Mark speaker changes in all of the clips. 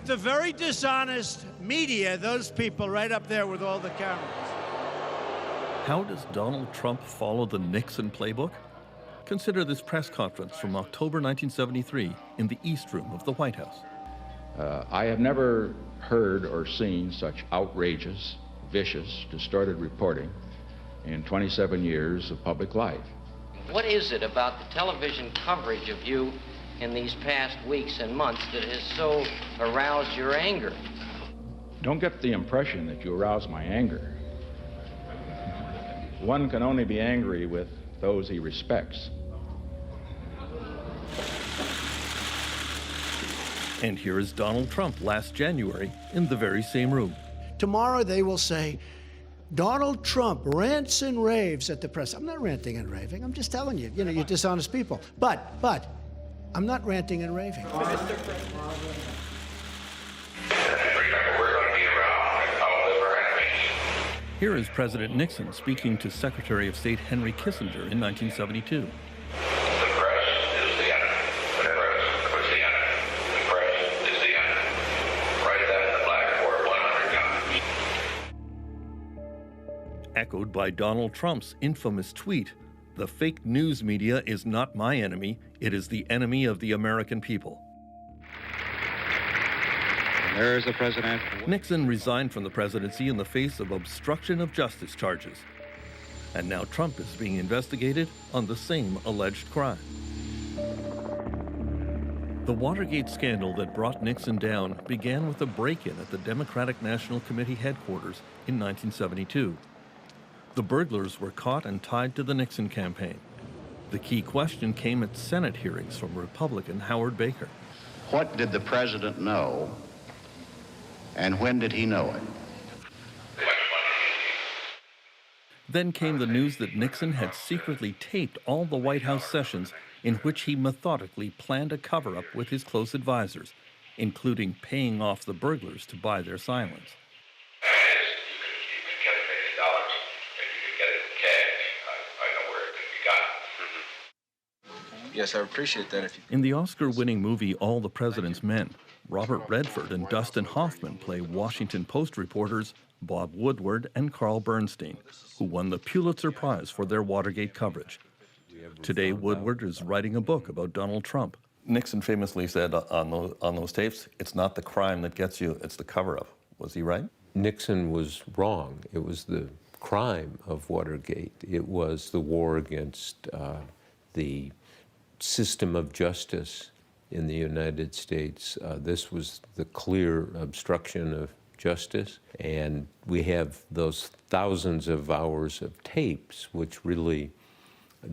Speaker 1: the very dishonest media, those people right up there with all the cameras.
Speaker 2: How does Donald Trump follow the Nixon playbook? Consider this press conference from October 1973 in the East Room of the White House.
Speaker 3: I have never heard or seen such outrageous, vicious, distorted reporting in 27 years of public life.
Speaker 4: What is it about the television coverage of you in these past weeks and months that has so aroused your anger?
Speaker 3: Don't get the impression that you arouse my anger. One can only be angry with those he respects.
Speaker 2: And here is Donald Trump last January in the very same room.
Speaker 1: Tomorrow they will say, Donald Trump rants and raves at the press. I'm not ranting and raving. I'm just telling you, you're dishonest people. But, I'm not ranting and raving.
Speaker 2: Here is President Nixon speaking to Secretary of State Henry Kissinger in 1972. Echoed by Donald Trump's infamous tweet, "The fake news media is not my enemy, it is the enemy of the American people."
Speaker 5: There is the president.
Speaker 2: Nixon resigned from the presidency in the face of obstruction of justice charges. And now Trump is being investigated on the same alleged crime. The Watergate scandal that brought Nixon down began with a break-in at the Democratic National Committee headquarters in 1972. The burglars were caught and tied to the Nixon campaign. The key question came at Senate hearings from Republican Howard Baker.
Speaker 6: What did the president know, and when did he know it?
Speaker 2: Then came the news that Nixon had secretly taped all the White House sessions in which he methodically planned a cover-up with his close advisors, including paying off the burglars to buy their silence.
Speaker 5: Yes, I appreciate that.
Speaker 2: In the Oscar-winning movie All the President's Men, Robert Redford and Dustin Hoffman play Washington Post reporters Bob Woodward and Carl Bernstein, who won the Pulitzer Prize for their Watergate coverage. Today, Woodward is writing a book about Donald Trump. Nixon famously said on those tapes, "It's not the crime that gets you, it's the cover-up." Was he right?
Speaker 7: Nixon was wrong. It was the crime of Watergate. It was the war against the system of justice in the United States. This was the clear obstruction of justice, and we have those thousands of hours of tapes which really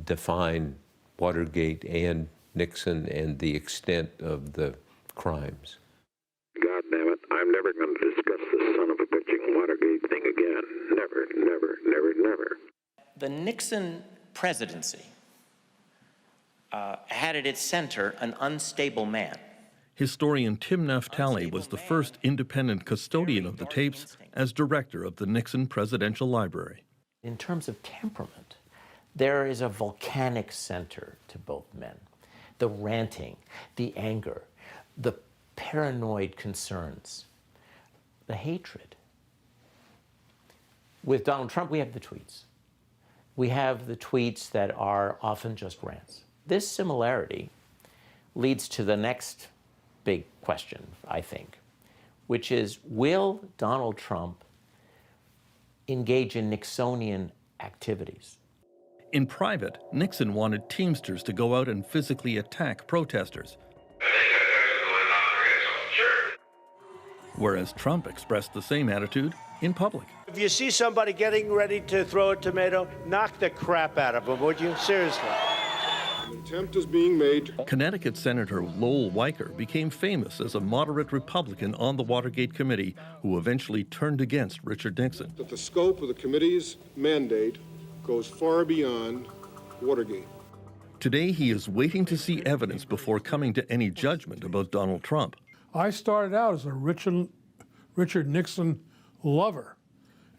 Speaker 7: define Watergate and Nixon and the extent of the crimes.
Speaker 8: God damn it, I'm never going to discuss this son of a bitching Watergate thing again. Never, never, never, never.
Speaker 9: The Nixon presidency had at its center an unstable man.
Speaker 2: Historian Tim Naftali was the first independent custodian of the tapes as director of the Nixon Presidential Library.
Speaker 10: In terms of temperament, there is a volcanic center to both men. The ranting, the anger, the paranoid concerns, the hatred. With Donald Trump, we have the tweets. We have the tweets that are often just rants. This similarity leads to the next big question, I think, which is, will Donald Trump engage in Nixonian activities?
Speaker 2: In private, Nixon wanted Teamsters to go out and physically attack protesters. Whereas Trump expressed the same attitude in public.
Speaker 1: If you see somebody getting ready to throw a tomato, knock the crap out of them, would you? Seriously.
Speaker 11: An attempt is being made.
Speaker 2: Connecticut Senator Lowell Weicker became famous as a moderate Republican on the Watergate Committee who eventually turned against Richard Nixon.
Speaker 11: That the scope of the committee's mandate goes far beyond Watergate.
Speaker 2: Today, he is waiting to see evidence before coming to any judgment about Donald Trump.
Speaker 12: I started out as a Richard Nixon lover,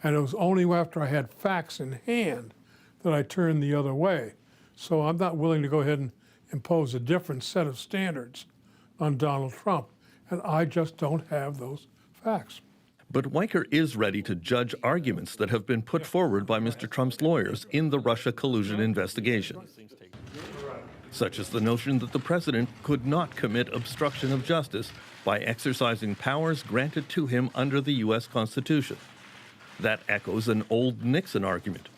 Speaker 12: and it was only after I had facts in hand that I turned the other way. So I'm not willing to go ahead and impose a different set of standards on Donald Trump. and I just don't have those facts.
Speaker 2: But Weicker is ready to judge arguments that have been put forward by Mr. Trump's lawyers in the Russia collusion investigation, such as the notion that the president could not commit obstruction of justice by exercising powers granted to him under the U.S. Constitution. That echoes an old Nixon argument.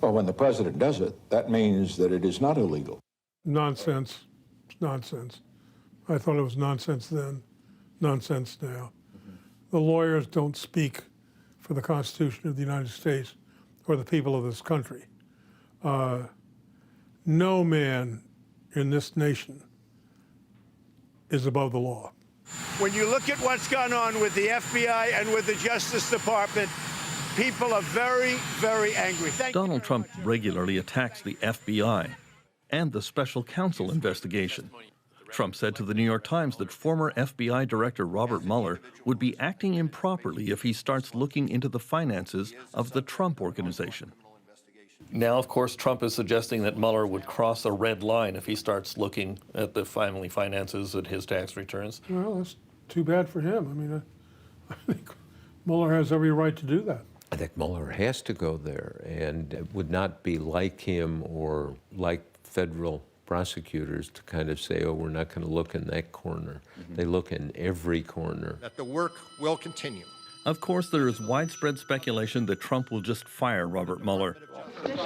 Speaker 13: Well, when the president does it, that means that it is not illegal.
Speaker 12: Nonsense. It's nonsense. I thought it was nonsense then, nonsense now. The lawyers don't speak for the Constitution of the United States or the people of this country. No man in this nation is above the law.
Speaker 14: When you look at what's gone on with the FBI and with the Justice Department, people are very, very angry.
Speaker 2: Donald Trump regularly attacks the FBI and the special counsel investigation. Trump said to the New York Times that former FBI Director Robert Mueller would be acting improperly if he starts looking into the finances of the Trump Organization. Now, of course, Trump is suggesting that Mueller would cross a red line if he starts looking at the family finances at his tax returns.
Speaker 12: Well, that's too bad for him. I mean, I think Mueller has every right to do that.
Speaker 7: I think Mueller has to go there, and it would not be like him or like federal prosecutors to kind of say, oh, we're not going to look in that corner. They look in every corner.
Speaker 15: That the work will continue.
Speaker 2: Of course, there is widespread speculation that Trump will just fire Robert Mueller.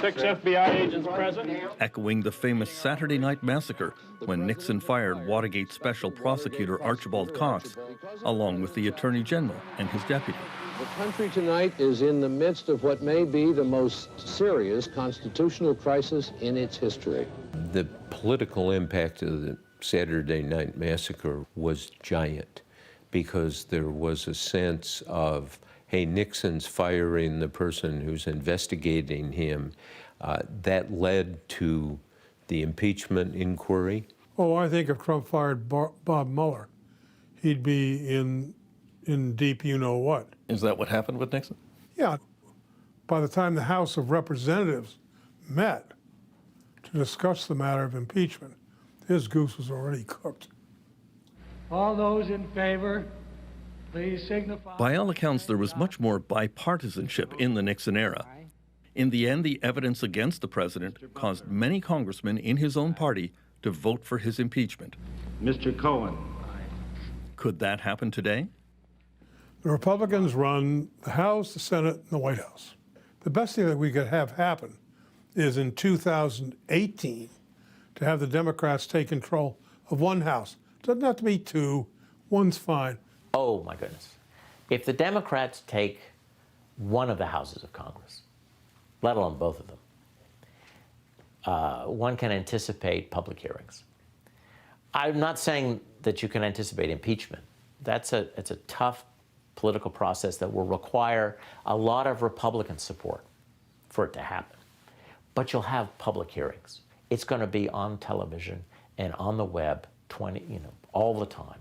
Speaker 16: 6 FBI agents present.
Speaker 2: Echoing the famous Saturday Night Massacre when Nixon fired Watergate Special Prosecutor Archibald Cox, along with the Attorney General and his deputy.
Speaker 17: The country tonight is in the midst of what may be the most serious constitutional crisis in its history.
Speaker 7: The political impact of the Saturday Night Massacre was giant because there was a sense of, hey, Nixon's firing the person who's investigating him. That led to the impeachment inquiry.
Speaker 12: Oh, I think if Trump fired Bob Mueller, he'd be in deep you-know-what.
Speaker 2: Is that what happened with Nixon?
Speaker 12: Yeah. By the time the House of Representatives met to discuss the matter of impeachment, his goose was already cooked.
Speaker 16: All those in favor, please signify.
Speaker 2: By all accounts, there was much more bipartisanship in the Nixon era. In the end, the evidence against the president caused many congressmen in his own party to vote for his impeachment.
Speaker 16: Mr. Cohen.
Speaker 2: Could that happen today?
Speaker 12: The Republicans run the House, the Senate, and the White House. The best thing that we could have happen is in 2018 to have the Democrats take control of one House. It doesn't have to be two. One's fine.
Speaker 10: Oh, my goodness. If the Democrats take one of the houses of Congress, let alone both of them, one can anticipate public hearings. I'm not saying that you can anticipate impeachment. It's a tough political process that will require a lot of Republican support for it to happen. But you'll have public hearings. It's going to be on television and on the web all the time.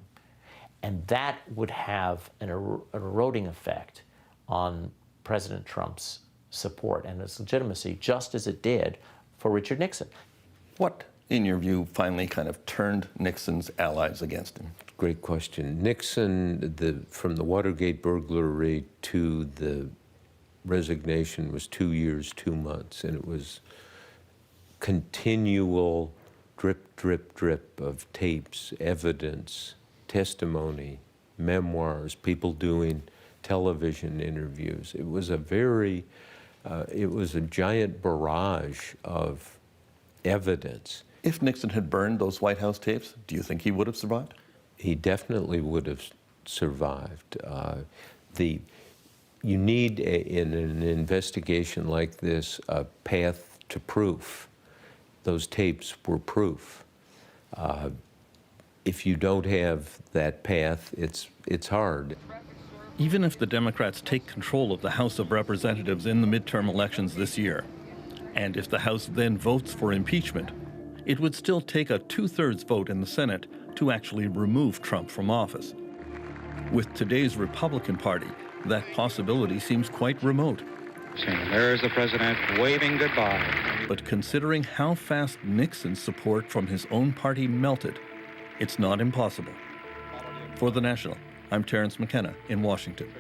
Speaker 10: And that would have an eroding effect on President Trump's support and his legitimacy, just as it did for Richard Nixon.
Speaker 2: What, in your view, finally kind of turned Nixon's allies against him?
Speaker 7: Great question. Nixon, from the Watergate burglary to the resignation was 2 years, 2 months, and it was continual drip, drip, drip of tapes, evidence, testimony, memoirs, people doing television interviews. It was a giant barrage of evidence.
Speaker 2: If Nixon had burned those White House tapes, do you think he would have survived?
Speaker 7: He definitely would have survived. You need, in an investigation like this, a path to proof. Those tapes were proof. If you don't have that path, it's hard.
Speaker 2: Even if the Democrats take control of the House of Representatives in the midterm elections this year, and if the House then votes for impeachment, it would still take a 2/3 vote in the Senate to actually remove Trump from office. With today's Republican Party, that possibility seems quite remote.
Speaker 5: And there's the president waving goodbye.
Speaker 2: But considering how fast Nixon's support from his own party melted, it's not impossible. For The National, I'm Terrence McKenna in Washington.